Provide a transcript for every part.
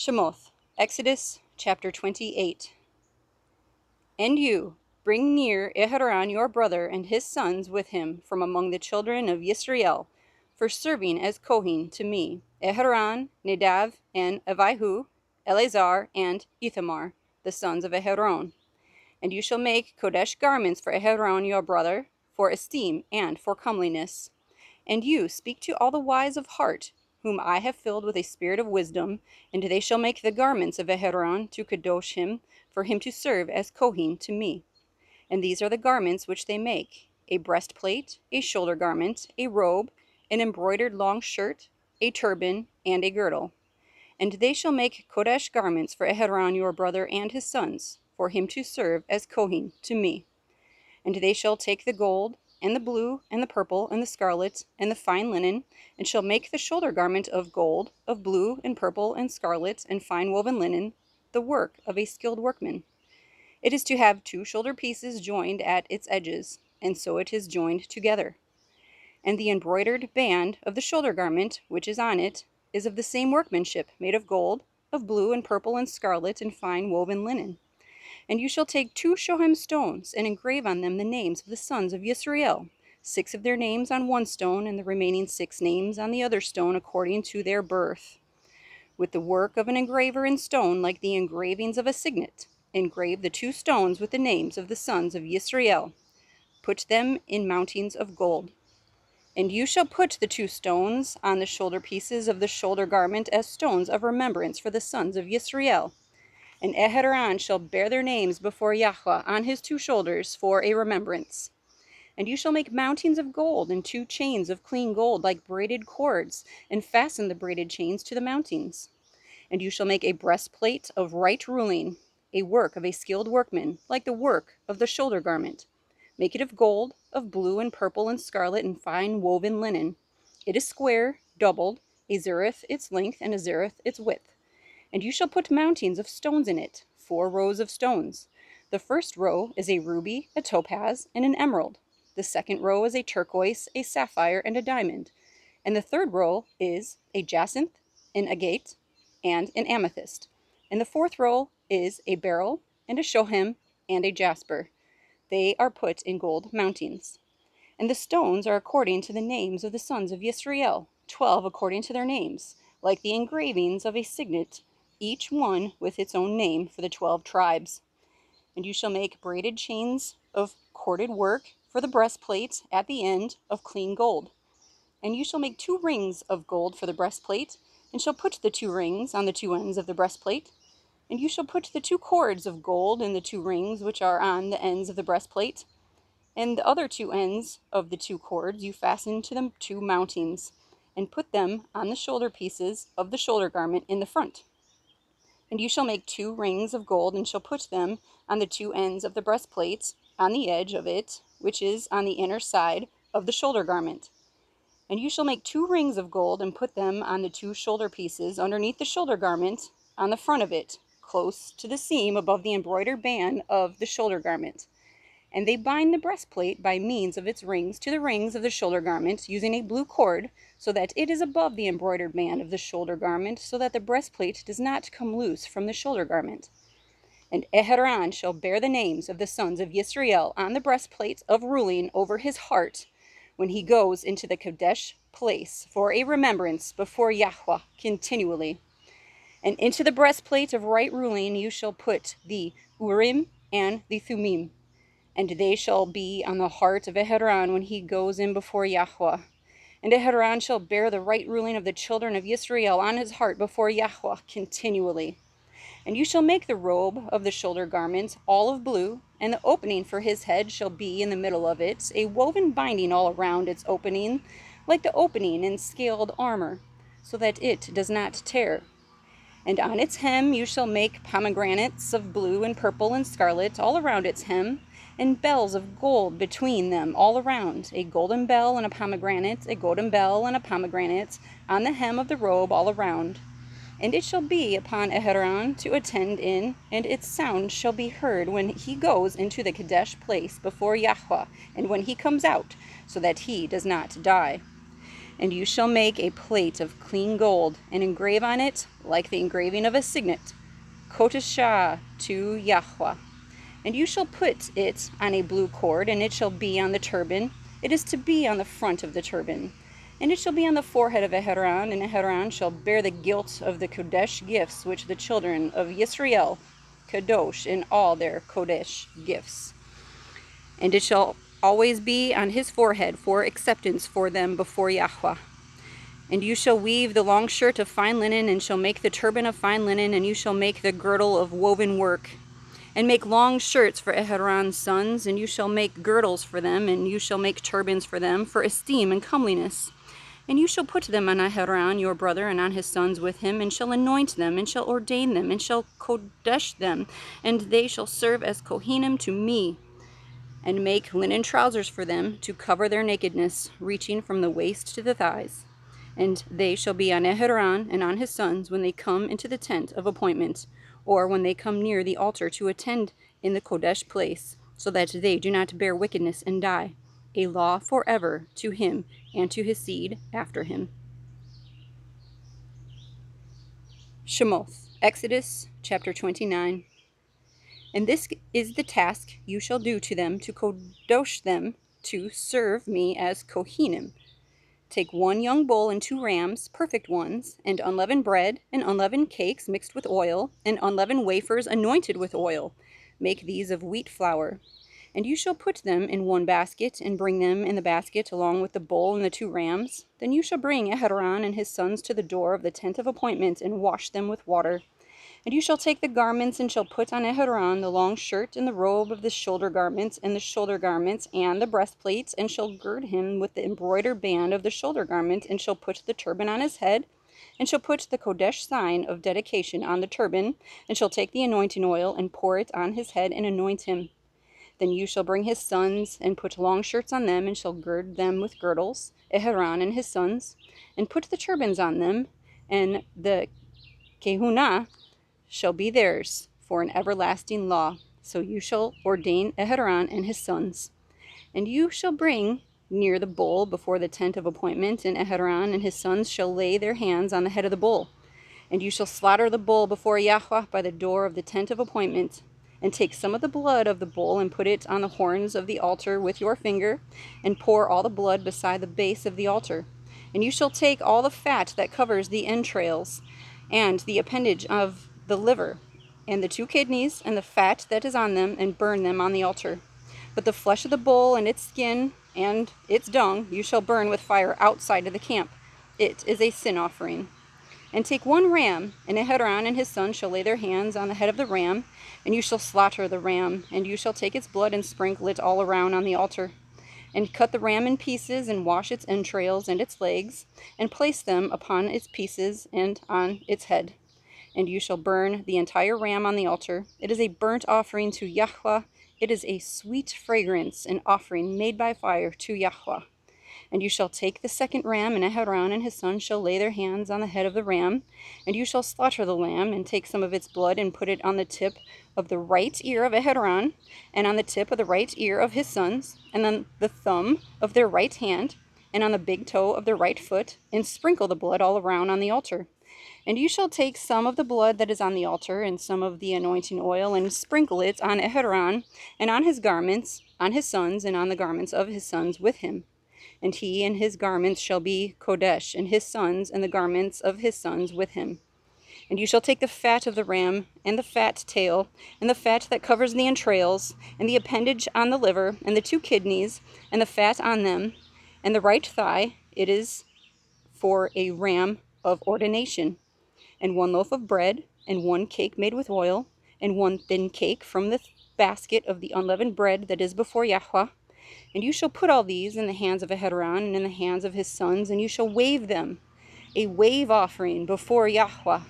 Shemoth, Exodus chapter 28. And you, bring near Aharon your brother and his sons with him from among the children of Yisrael, for serving as Kohen to me, Aharon, Nadav, and Avihu, Eleazar, and Ithamar, the sons of Aharon. And you shall make Kodesh garments for Aharon your brother, for esteem and for comeliness. And you speak to all the wise of heart, whom I have filled with a spirit of wisdom, and they shall make the garments of Aharon to kadosh him, for him to serve as Kohen to me. And these are the garments which they make: a breastplate, a shoulder garment, a robe, an embroidered long shirt, a turban, and a girdle. And they shall make Kodesh garments for Aharon your brother and his sons, for him to serve as Kohen to me. And they shall take the gold, and the blue, and the purple, and the scarlet, and the fine linen, and shall make the shoulder garment of gold, of blue, and purple, and scarlet, and fine woven linen, the work of a skilled workman. It is to have 2 shoulder pieces joined at its edges, and so it is joined together. And the embroidered band of the shoulder garment, which is on it, is of the same workmanship, made of gold, of blue, and purple, and scarlet, and fine woven linen. And you shall take 2 shoham stones, and engrave on them the names of the sons of Yisrael, 6 of their names on one stone, and the remaining 6 names on the other stone, according to their birth. With the work of an engraver in stone, like the engravings of a signet, engrave the 2 stones with the names of the sons of Yisrael. Put them in mountings of gold. And you shall put the 2 stones on the shoulder pieces of the shoulder garment as stones of remembrance for the sons of Yisrael. And Aharon shall bear their names before Yahweh on his 2 shoulders for a remembrance. And you shall make mountings of gold and 2 chains of clean gold like braided cords, and fasten the braided chains to the mountings. And you shall make a breastplate of right ruling, a work of a skilled workman, like the work of the shoulder garment. Make it of gold, of blue and purple and scarlet and fine woven linen. It is square, doubled, a zereth its length and a zereth its width. And you shall put mountings of stones in it, 4 rows of stones. The first row is a ruby, a topaz, and an emerald. The second row is a turquoise, a sapphire, and a diamond. And the third row is a jacinth, an agate, and an amethyst. And the fourth row is a beryl, and a shoham, and a jasper. They are put in gold mountings. And the stones are according to the names of the sons of Yisrael, 12 according to their names, like the engravings of a signet, each one with its own name for the 12 tribes. And you shall make braided chains of corded work for the breastplate at the end of clean gold. And you shall make 2 rings of gold for the breastplate, and shall put the 2 rings on the 2 ends of the breastplate. And you shall put the 2 cords of gold in the 2 rings which are on the ends of the breastplate. And the other 2 ends of the 2 cords you fasten to the 2 mountings, and put them on the shoulder pieces of the shoulder garment in the front. And you shall make 2 rings of gold, and shall put them on the 2 ends of the breastplate, on the edge of it, which is on the inner side of the shoulder garment. And you shall make 2 rings of gold, and put them on the 2 shoulder pieces underneath the shoulder garment, on the front of it, close to the seam above the embroidered band of the shoulder garment. And they bind the breastplate by means of its rings to the rings of the shoulder garment, using a blue cord, so that it is above the embroidered band of the shoulder garment, so that the breastplate does not come loose from the shoulder garment. And Aharon shall bear the names of the sons of Yisrael on the breastplate of ruling over his heart, when he goes into the Kodesh place for a remembrance before Yahweh continually. And into the breastplate of right ruling you shall put the Urim and the Thummim. And they shall be on the heart of Aharon when he goes in before Yahweh. And Aharon shall bear the right ruling of the children of Yisrael on his heart before Yahweh continually. And you shall make the robe of the shoulder garment all of blue, and the opening for his head shall be in the middle of it, a woven binding all around its opening, like the opening in scaled armor, so that it does not tear. And on its hem you shall make pomegranates of blue and purple and scarlet all around its hem, and bells of gold between them all around, a golden bell and a pomegranate, a golden bell and a pomegranate, on the hem of the robe all around. And it shall be upon Aharon to attend in, and its sound shall be heard when he goes into the Kodesh place before Yahweh, and when he comes out, so that he does not die. And you shall make a plate of clean gold, and engrave on it, like the engraving of a signet, Kohenim to Yahweh. And you shall put it on a blue cord, and it shall be on the turban. It is to be on the front of the turban. And it shall be on the forehead of Aharon, and Aharon shall bear the guilt of the Kodesh gifts which the children of Yisrael kadosh in all their Kodesh gifts. And it shall always be on his forehead for acceptance for them before Yahuah. And you shall weave the long shirt of fine linen, and shall make the turban of fine linen, and you shall make the girdle of woven work, and make long shirts for Aharon&Sons, and you shall make girdles for them, and you shall make turbans for them, for esteem and comeliness. And you shall put them on Aharon your brother, and on his sons with him, and shall anoint them, and shall ordain them, and shall kodesh them, and they shall serve as Kohenim to me. And make linen trousers for them, to cover their nakedness, reaching from the waist to the thighs. And they shall be on Aharon and on his sons when they come into the tent of appointment, or when they come near the altar to attend in the Kodesh place, so that they do not bear wickedness and die. A law forever to him and to his seed after him. Shemoth, Exodus chapter 29. And this is the task you shall do to them, to kadosh them, to serve me as Kohenim. Take 1 young bull and 2 rams, perfect ones, and unleavened bread, and unleavened cakes mixed with oil, and unleavened wafers anointed with oil. Make these of wheat flour. And you shall put them in 1 basket, and bring them in the basket along with the bull and the 2 rams. Then you shall bring Aharon and his sons to the door of the tent of appointment, and wash them with water. And you shall take the garments, and shall put on Aharon the long shirt, and the robe of the shoulder garments, and the shoulder garments, and the breastplates, and shall gird him with the embroidered band of the shoulder garment, and shall put the turban on his head, and shall put the Kodesh sign of dedication on the turban, and shall take the anointing oil, and pour it on his head, and anoint him. Then you shall bring his sons, and put long shirts on them, and shall gird them with girdles, Aharon and his sons, and put the turbans on them, and the Kehunnah shall be theirs for an everlasting law. So you shall ordain Aharon and his sons. And you shall bring near the bull before the tent of appointment, and Aharon and his sons shall lay their hands on the head of the bull. And you shall slaughter the bull before Yahuah by the door of the tent of appointment, and take some of the blood of the bull, and put it on the horns of the altar with your finger, and pour all the blood beside the base of the altar. And you shall take all the fat that covers the entrails, and the appendage of the liver, and the 2 kidneys, and the fat that is on them, and burn them on the altar. But the flesh of the bull, and its skin, and its dung, you shall burn with fire outside of the camp. It is a sin offering. And take 1 ram, and Aharon and his sons shall lay their hands on the head of the ram, and you shall slaughter the ram, and you shall take its blood and sprinkle it all around on the altar. And cut the ram in pieces, and wash its entrails and its legs, and place them upon its pieces and on its head. And you shall burn the entire ram on the altar. It is a burnt offering to Yahuah. It is a sweet fragrance, an offering made by fire to Yahuah. And you shall take the 2nd ram, and Aharon and his sons shall lay their hands on the head of the ram. And you shall slaughter the lamb, and take some of its blood, and put it on the tip of the right ear of Aharon, and on the tip of the right ear of his sons, and on the thumb of their right hand, and on the big toe of their right foot, and sprinkle the blood all around on the altar. And you shall take some of the blood that is on the altar, and some of the anointing oil, and sprinkle it on Aharon, and on his garments, on his sons, and on the garments of his sons with him. And he and his garments shall be Kodesh, and his sons, and the garments of his sons with him. And you shall take the fat of the ram, and the fat tail, and the fat that covers the entrails, and the appendage on the liver, and the 2 kidneys, and the fat on them, and the right thigh. It is for a ram of ordination. And 1 loaf of bread, and 1 cake made with oil, and 1 thin cake from the basket of the unleavened bread that is before Yahuah. And you shall put all these in the hands of Aharon and in the hands of his sons, and you shall wave them, a wave offering before Yahuah.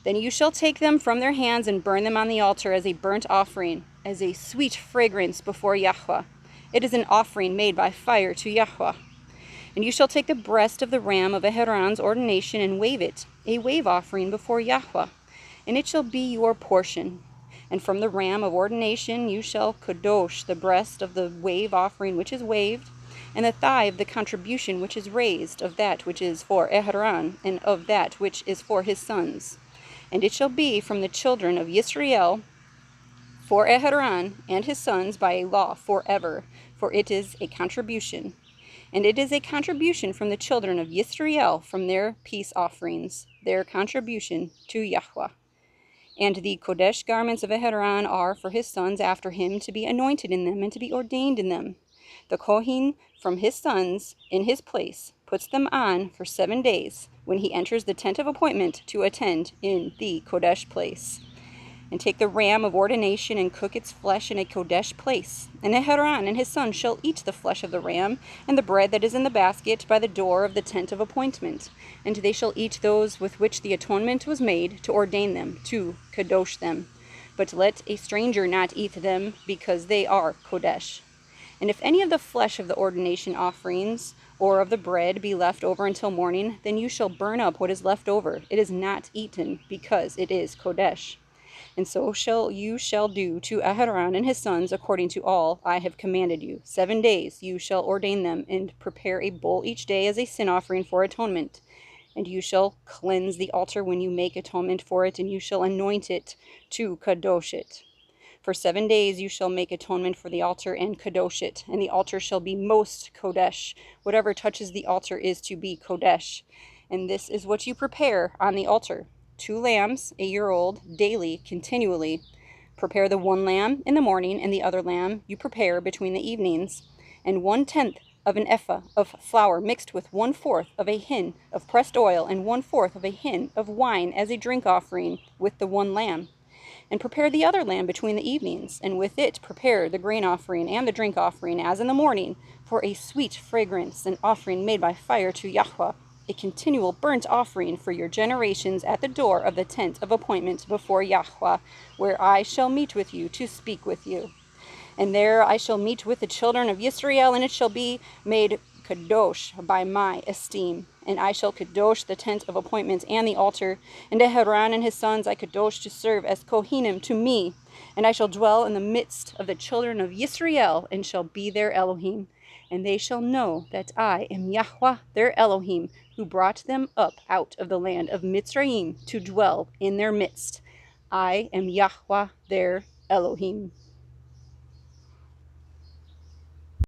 Then you shall take them from their hands and burn them on the altar as a burnt offering, as a sweet fragrance before Yahuah. It is an offering made by fire to Yahuah. And you shall take the breast of the ram of Aharon's ordination and wave it, a wave offering before Yahuah, and it shall be your portion. And from the ram of ordination you shall kadosh the breast of the wave offering which is waved, and the thigh of the contribution which is raised of that which is for Aharon, and of that which is for his sons. And it shall be from the children of Yisrael for Aharon and his sons by a law forever, for it is a contribution. And it is a contribution from the children of Yisrael from their peace offerings, their contribution to Yahuah. And the Kodesh garments of Aharon are for his sons after him to be anointed in them and to be ordained in them. The Kohen from his sons in his place puts them on for 7 days when he enters the tent of appointment to attend in the Kodesh place. And take the ram of ordination and cook its flesh in a Kodesh place. And Aharon and his sons shall eat the flesh of the ram, and the bread that is in the basket by the door of the tent of appointment. And they shall eat those with which the atonement was made to ordain them, to kadosh them. But let a stranger not eat them, because they are Kodesh. And if any of the flesh of the ordination offerings, or of the bread, be left over until morning, then you shall burn up what is left over. It is not eaten, because it is Kodesh. And so you shall do to Aharon and his sons according to all I have commanded you. 7 days you shall ordain them, and prepare a bull each day as a sin offering for atonement. And you shall cleanse the altar when you make atonement for it, and you shall anoint it to kadosh it. For 7 days you shall make atonement for the altar and kadosh it, and the altar shall be most kodesh. Whatever touches the altar is to be kodesh. And this is what you prepare on the altar: 2 lambs, a year old, daily, continually. Prepare the 1 lamb in the morning, and the other lamb you prepare between the evenings. And 1/10 of an ephah of flour mixed with 1/4 of a hin of pressed oil, and 1/4 of a hin of wine as a drink offering with the 1 lamb. And prepare the other lamb between the evenings, and with it prepare the grain offering and the drink offering as in the morning, for a sweet fragrance, an offering made by fire to Yahuah, a continual burnt offering for your generations at the door of the tent of appointment before Yahuah, where I shall meet with you to speak with you. And there I shall meet with the children of Yisrael, and it shall be made kadosh by my esteem. And I shall kadosh the tent of appointment and the altar, and Aharon and his sons I kadosh to serve as Kohenim to me. And I shall dwell in the midst of the children of Yisrael, and shall be their Elohim. And they shall know that I am Yahuah their Elohim, who brought them up out of the land of Mitzrayim to dwell in their midst. I am Yahuah their Elohim.